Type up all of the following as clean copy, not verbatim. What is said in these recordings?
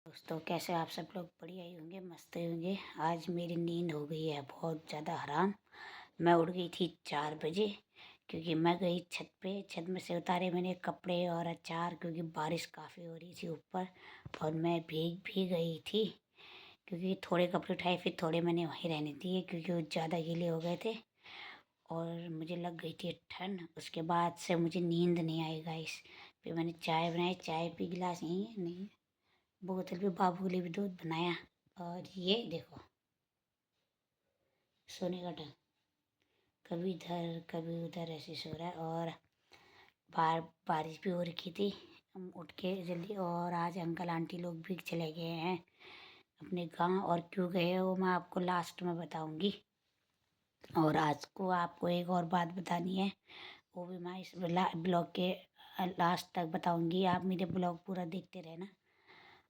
दोस्तों कैसे आप सब लोग बढ़िया ही होंगे, मस्त ही होंगे। आज मेरी नींद हो गई है बहुत ज़्यादा हराम। मैं उठ गई थी 4 बजे क्योंकि मैं गई छत पे। छत में से उतारे मैंने कपड़े और अचार क्योंकि बारिश काफ़ी हो रही थी ऊपर और मैं भीग भी गई थी क्योंकि थोड़े कपड़े उठाए फिर थोड़े मैंने वहीं रहने दिए क्योंकि वो ज़्यादा गीले हो गए थे और मुझे लग गई थी ठंड। उसके बाद से मुझे नींद नहीं आई गाइस। फिर मैंने चाय बनाई, चाय पी, गिलास यहीं है नहीं बोतल पे बाबू के लिए भी दूध बनाया। और ये देखो सोने का ढंग, कभी इधर कभी उधर ऐसे सो रहा है। और बाहर बारिश भी हो रखी थी, हम उठ के जल्दी। और आज अंकल आंटी लोग भी चले गए हैं अपने गांव और क्यों गए हैं वो मैं आपको लास्ट में बताऊंगी। और आज को आपको एक और बात बतानी है, वो भी मैं इस ब्लॉग के लास्ट तक बताऊंगी। आप मेरे ब्लॉग पूरा देखते रहना।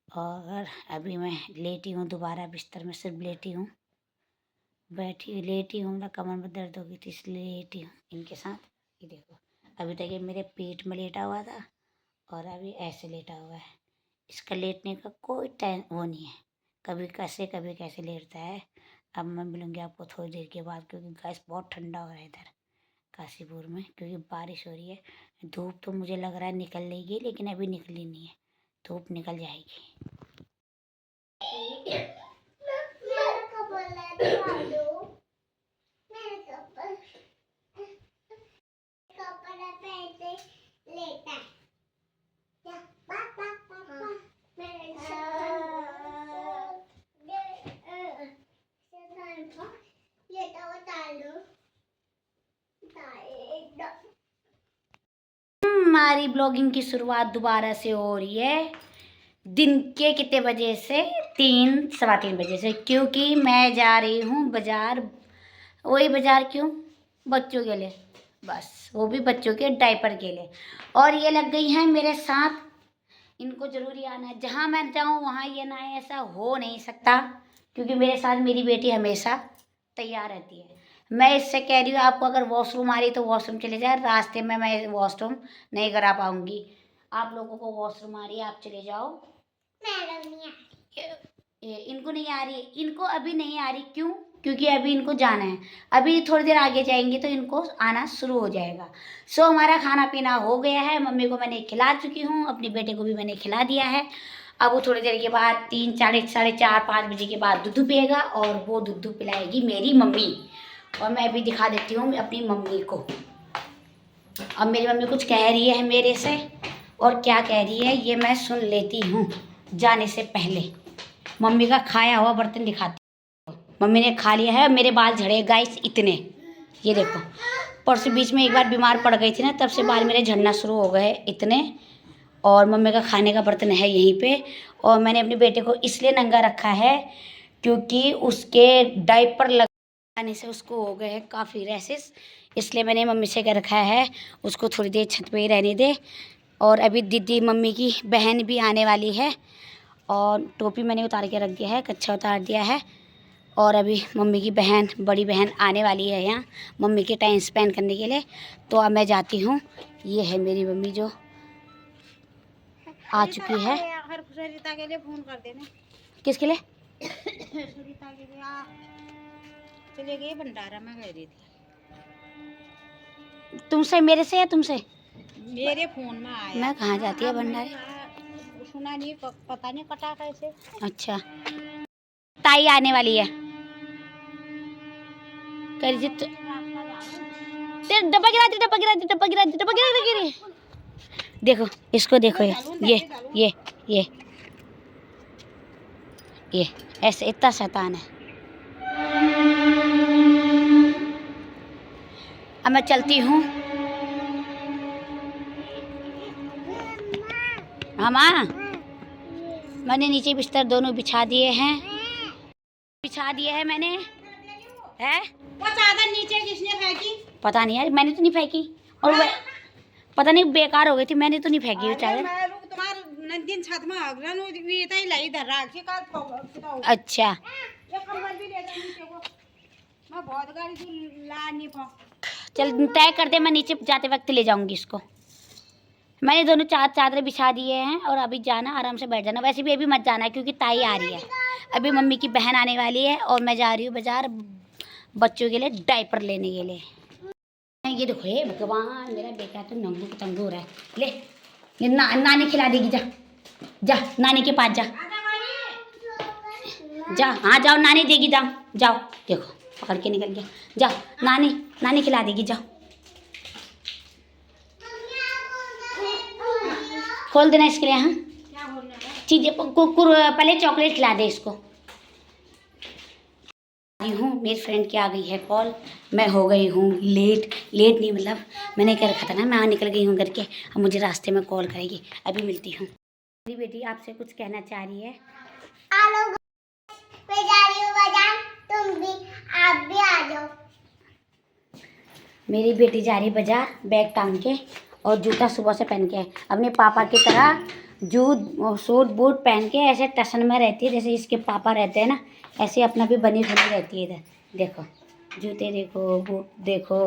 और अभी मैं लेटी हूँ, दोबारा बिस्तर में सिर्फ लेटी हूँ, बैठी लेटी हूँ। ना कमर में दर्द हो गई थी इसलिए लेटी हूँ इनके साथ। ये देखो अभी तक ये मेरे पेट में लेटा हुआ था और अभी ऐसे लेटा हुआ है। इसका लेटने का कोई टाइम वो नहीं है, कभी कैसे लेटता है। अब मैं मिलूँगी आपको थोड़ी देर के बाद क्योंकि गैस बहुत ठंडा हो रहा है इधर काशीपुर में क्योंकि बारिश हो रही है। धूप तो मुझे लग रहा है निकल लेगी लेकिन अभी निकली नहीं है, धूप निकल जाएगी। हमारी ब्लॉगिंग की शुरुआत दोबारा से हो रही है दिन के कितने बजे से, 3 सवा 3 बजे से, क्योंकि मैं जा रही हूँ बाजार। वही बाजार क्यों, बच्चों के लिए, बस वो भी बच्चों के डायपर के लिए। और ये लग गई हैं मेरे साथ, इनको ज़रूरी आना है। जहाँ मैं जाऊँ वहाँ ये ना आए, ऐसा हो नहीं सकता क्योंकि मेरे साथ मेरी बेटी हमेशा तैयार रहती है। मैं इससे कह रही हूँ आपको अगर वॉशरूम आ रही तो वॉशरूम चले जाए, रास्ते में मैं वॉशरूम नहीं करा पाऊँगी। आप लोगों को वॉशरूम आ रही है आप चले जाओ। मैडम नहीं आ रही, इनको नहीं आ रही, इनको अभी नहीं आ रही। क्यों? क्योंकि अभी इनको जाना है, अभी थोड़ी देर आगे जाएंगे तो इनको आना शुरू हो जाएगा। सो हमारा खाना पीना हो गया है, मम्मी को मैंने खिला चुकी हूँ, अपने बेटे को भी मैंने खिला दिया है। अब वो थोड़ी देर के बाद 3 साढ़े 4 5 बजे के बाद दूध पिएगा और वो दूध पिलाएगी मेरी मम्मी। और मैं भी दिखा देती हूँ अपनी मम्मी को। अब मेरी मम्मी कुछ कह रही है मेरे से और क्या कह रही है ये मैं सुन लेती हूँ जाने से पहले। मम्मी का खाया हुआ बर्तन दिखाती हूँ। मम्मी ने खा लिया है, मेरे बाल झड़े गाइस इतने, ये देखो। परसों बीच में एक बार बीमार पड़ गई थी ना, तब से बाल मेरे झड़ना शुरू हो गए इतने। और मम्मी का खाने का बर्तन है यहीं पे। और मैंने अपने बेटे को इसलिए नंगा रखा है क्योंकि उसके डायपर लगाने से उसको हो गए हैं काफ़ी रैसेस, इसलिए मैंने मम्मी से कह रखा है उसको थोड़ी देर छत पे ही रहने दे। और अभी दीदी मम्मी की बहन भी आने वाली है और टोपी मैंने उतार के रख दिया है, कच्छा उतार दिया है। और अभी मम्मी की बहन, बड़ी बहन आने वाली है यहाँ मम्मी के टाइम स्पेंड करने के लिए। तो अब मैं जाती हूँ। ये है मेरी मम्मी जो आ चुकी है। सुनीता के लिए फोन कर देना। किसके लिए? सुनीता के लिए चले गए भंडारा में गई रही थी। तुमसे, मेरे से या तुमसे? मेरे फोन में आया। मैं कहाँ जाती है भंडारे? सुना नहीं, पता नहीं कटा कैसे। अच्छा, ताई आने वाली है। कर जी तेरे डब्बा गिरा दी, डब्बा गिरा दी, डब्बा गिरा दी, डब्बा गिरा दी। देखो इसको, देखो ये ये ऐसे इतना शैतान है। अब मैं चलती हूँ। हाँ माँ, मैंने नीचे बिस्तर दोनों बिछा दिए हैं, मैंने। है वो चादर नीचे किसने फेंकी? पता नहीं यार, मैंने तो नहीं फेंकी। और पता नहीं बेकार हो गई थी, मैंने तो नहीं फेंकी वो चादर। नंदिन छत में अगरन ये तई लाई धर राखी का। अच्छा ये कंबल भी ले जा नीचे को, मैं बहुत गाड़ी से ला नहीं पा। चल तय कर दे, मैं नीचे जाते वक्त ले जाऊंगी इसको। मैंने दोनों चादरें बिछा दिए हैं और अभी जाना, आराम से बैठ जाना। वैसे भी अभी मत जाना क्योंकि ताई आ रही है, अभी मम्मी की बहन आने वाली है और मैं जा रही हूँ बाजार बच्चों के लिए डायपर लेने के लिए। ये देखो, हे भगवान, मेरा बेटा तो नंगू तंगू हो रहा है। ले ये नानी खिला देगी, जा जा नानी के पास जा जा। हाँ जाओ, नानी देगी, जाओ जाओ। देखो पकड़ के निकल गया, जाओ नानी खिला देगी, जाओ। खोल देना इसके लिए। हाँ चीजें पहले चॉकलेट खिला दे इसको। हूँ मेरी फ्रेंड की आ गई है कॉल, मैं हो गई हूँ लेट नहीं, मतलब मैंने कर रखा था ना, मैं निकल गई हूँ करके। अब मुझे रास्ते में कॉल करेगी, अभी मिलती हूँ। मेरी बेटी आपसे कुछ कहना चाह रही है। मैं जा रही हूँ बाजार, तुम भी, आप भी आ जाओ। मेरी बेटी जा रही बाजार बैग टांग के और जूता सुबह से पहन के, अपने पापा की तरह सूट बूट पहन के ऐसे टशन में रहती है जैसे इसके पापा रहते हैं ना, ऐसे अपना भी बनी बनी रहती है। इधर देखो जूते देखो, बूट देखो।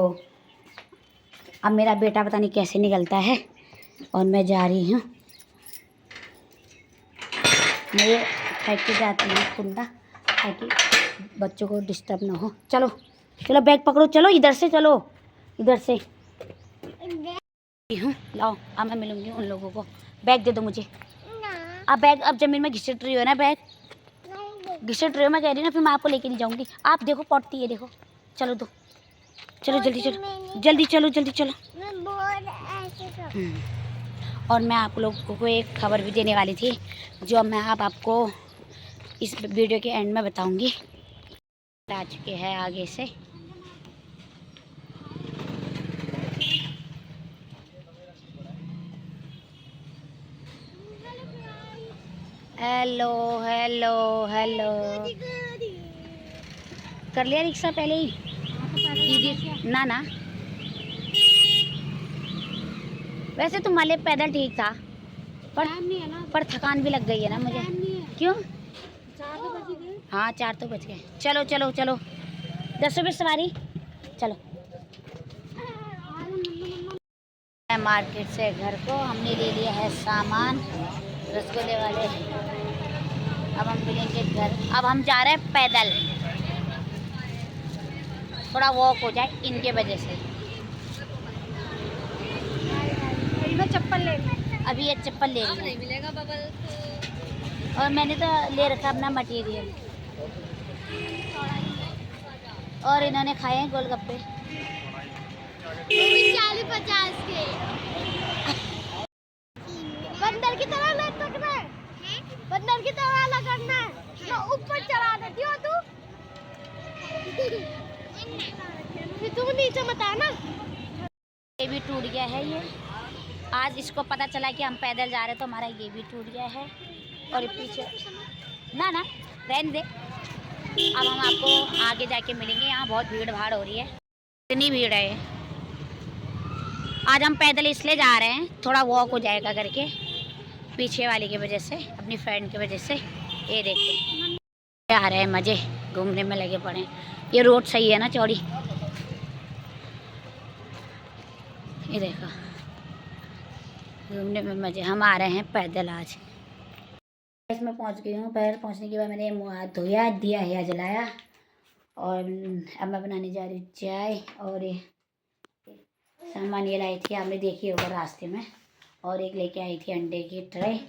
अब मेरा बेटा पता नहीं कैसे निकलता है और मैं जा रही हूँ। मैं फेंक के जाती हूँ कुंडा ताकि बच्चों को डिस्टर्ब ना हो। चलो चलो बैग पकड़ो, चलो इधर से, चलो इधर से हूँ। लाओ अब मैं मिलूंगी उन लोगों को। बैग दे दो मुझे। अब बैग, अब जमीन में घिसट रही हो ना, बैग घिसट रही हो, मैं कह रही ना, फिर मैं आपको लेके नहीं जाऊंगी। आप देखो पड़ती है, देखो। चलो दो, चलो जल्दी चलो, जल्दी चलो, जल्दी चलो। और मैं आप लोगों को एक खबर भी देने वाली थी जो मैं आपको इस वीडियो के एंड में बताऊंगी। आ चुके हैं आगे से। हेलो हेलो हेलो, कर लिया रिक्शा पहले ही दीदी? ना वैसे तो माले पैदल ठीक था, पर थकान भी लग गई है ना मुझे। क्यों? 4 तो बज गए। हाँ 4 तो बज गए। चलो चलो चलो, 10 रुपये सवारी, चलो। मार्केट से घर को हमने ले लिया है सामान रसगुल्ले वाले। अब हम मिलेंगे घर। अब हम जा रहे हैं पैदल, थोड़ा वॉक हो जाए इनके वजह से। मैं चप्पल ले ली, अभी ये चप्पल ले ली, नहीं मिलेगा बबल। और मैंने तो ले रखा अपना मटेरियल। और इन्होंने खाए हैं गोलगप्पे 40-50 के। बंदर की तरह लटकना है, बंदर की तरह लगना है, मैं ऊपर चढ़ा देती हूँ तू फिर तू नीचे मत आना। ये भी टूट गया है। ये आज इसको पता चला कि हम पैदल जा रहे हैं तो हमारा ये भी टूट गया है। और पीछे ना रहने दे। अब हम आपको आगे जाके मिलेंगे। यहाँ बहुत भीड़ भाड़ हो रही है, इतनी भीड़ है। आज हम पैदल इसलिए जा रहे हैं, थोड़ा वॉक हो जाएगा करके, पीछे वाले की वजह से, अपनी फ्रेंड की वजह से। ये देखते आ रहे हैं, मज़े घूमने में लगे पड़े। ये रोड सही है ना, चौड़ी। ये देखो घूमने में मज़े। हम आ रहे हैं पैदल आज। इसमें पहुंच गई हूँ। पैदल पहुंचने के बाद मैंने मुँह हाथ धोया, दिया है जलाया और अब मैं बनाने जा रही हूँ चाय। और ये सामान ये लाई थी, आपने देखी होगा रास्ते में। और एक लेके आई थी अंडे की ट्रे,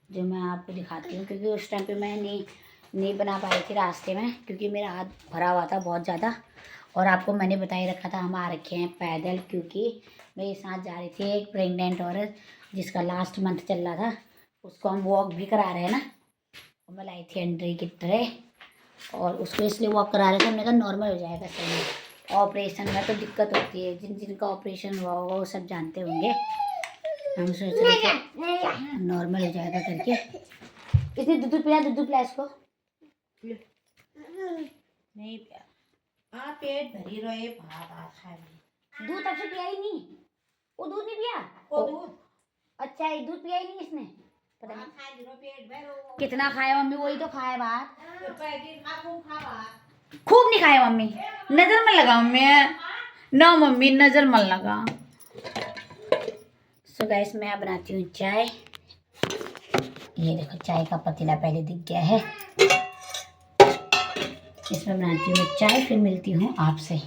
जो मैं आपको दिखाती हूँ क्योंकि उस टाइम पे मैं नहीं बना पाई थी रास्ते में, क्योंकि मेरा हाथ भरा हुआ था बहुत ज़्यादा। और आपको मैंने बता ही रखा था हम आ रखे हैं पैदल, क्योंकि मेरे साथ जा रही थी एक प्रेग्नेंट औरत जिसका लास्ट मंथ चल रहा था, उसको हम वॉक भी करा रहे हैं ना। और मैं लाई थी अंडे की ट्रे और उसको इसलिए वॉक करा रहे थे, हमने कहा नॉर्मल हो जाएगा सही। ऑपरेशन में तो दिक्कत होती है, जिनका ऑपरेशन हुआ होगा वो सब जानते होंगे। हम सोच रहे थे नॉर्मल हो जाएगा करके। इसने दूध पिला इसको। नहीं पिया, हाँ पेट भरी रहे, दूध अब से पिया ही नहीं। वो दूध नहीं पिया, वो दूध अच्छा है, दूध पिया ही नहीं इसने। पता नहीं कितना खाया मम्मी, वही तो खाया बात। खूब नहीं खाया मम्मी, नजर मत लगा मम्मी। ना मम्मी नजर मत लगा। तो गाइस मैं बनाती हूँ चाय। ये देखो चाय का पतीला पहले दिख गया है, इसमें बनाती हूँ चाय, फिर मिलती हूँ आपसे।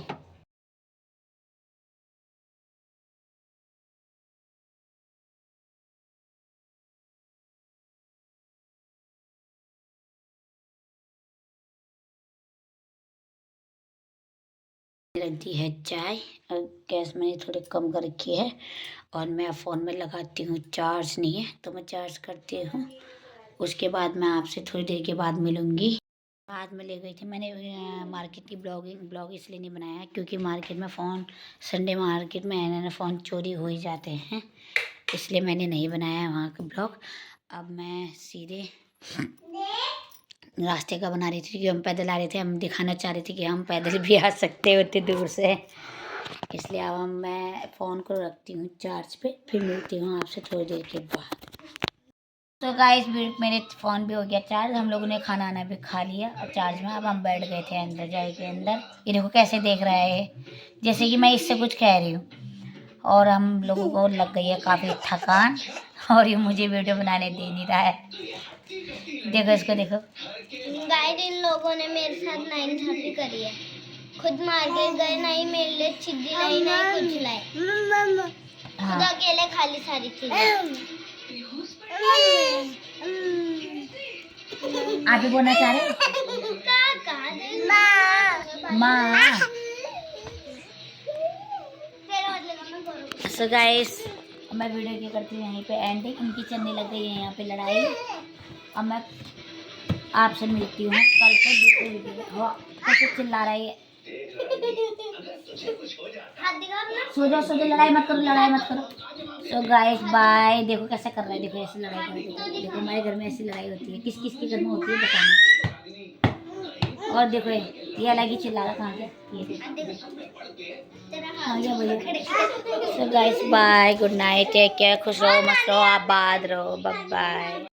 रख दी है चाय और गैस मैंने थोड़ी कम कर रखी है, और मैं फ़ोन में लगाती हूँ, चार्ज नहीं है तो मैं चार्ज करती हूँ। उसके बाद मैं आपसे थोड़ी देर के बाद मिलूँगी। बाद में ले गई थी मैंने मार्केट की ब्लॉग इसलिए नहीं बनाया क्योंकि मार्केट में फ़ोन, संडे मार्केट में फ़ोन चोरी हो ही जाते हैं, इसलिए मैंने नहीं बनाया वहाँ का ब्लॉग। अब मैं सीधे रास्ते का बना रही थी क्योंकि हम पैदल आ रहे थे, हम दिखाना चाह रहे थे कि हम पैदल भी आ सकते हैं उतनी दूर से, इसलिए अब मैं फ़ोन को रखती हूँ चार्ज पे, फिर मिलती हूँ आपसे थोड़ी देर के बाद। तो गाइस मेरे फ़ोन भी हो गया चार्ज, हम लोगों ने खाना आना भी खा लिया और चार्ज में अब हम बैठ गए थे अंदर जाए के अंदर। ये देखो कैसे देख रहा है, जैसे कि मैं इससे कुछ कह रही हूँ, और हम लोगों को लग गई है काफ़ी थकान, और ये मुझे वीडियो बनाने दे नहीं रहा है। देखो इसको देखो। गाइड इन लोगों ने मेरे साथ नाइंसाफ़ी करी है, खुद मार्केट गए, नहीं मेरे लिए चिद्दी लाई, नहीं कुछ लाए, खुद अकेले खाली सारी चीजें। आप भी बोलना चाह रहे माँ। सो गाइस मैं वीडियो क्या करती हूँ यहीं पे एंडिंग, इनकी चलने लग गई है यहाँ पे लड़ाई। अब मैं आपसे मिलती हूँ कल को दूसरे वीडियो। कैसे चिल्ला रही है, सो जाओ लड़ाई मत करो। So guys bye. देखो कैसे कर रहा है, देखो ऐसे लड़ाई कर, देखो हमारे घर में ऐसी लड़ाई होती है, किस किस के घर में होती है बताना। और देखो ये अलग ही चिल्ला रहा, कहाँ गया ये, हाँ ये भैया। So guys bye, good night, take care, खुश रहो मस्त रहो, आबाद रहो, बाय बाय।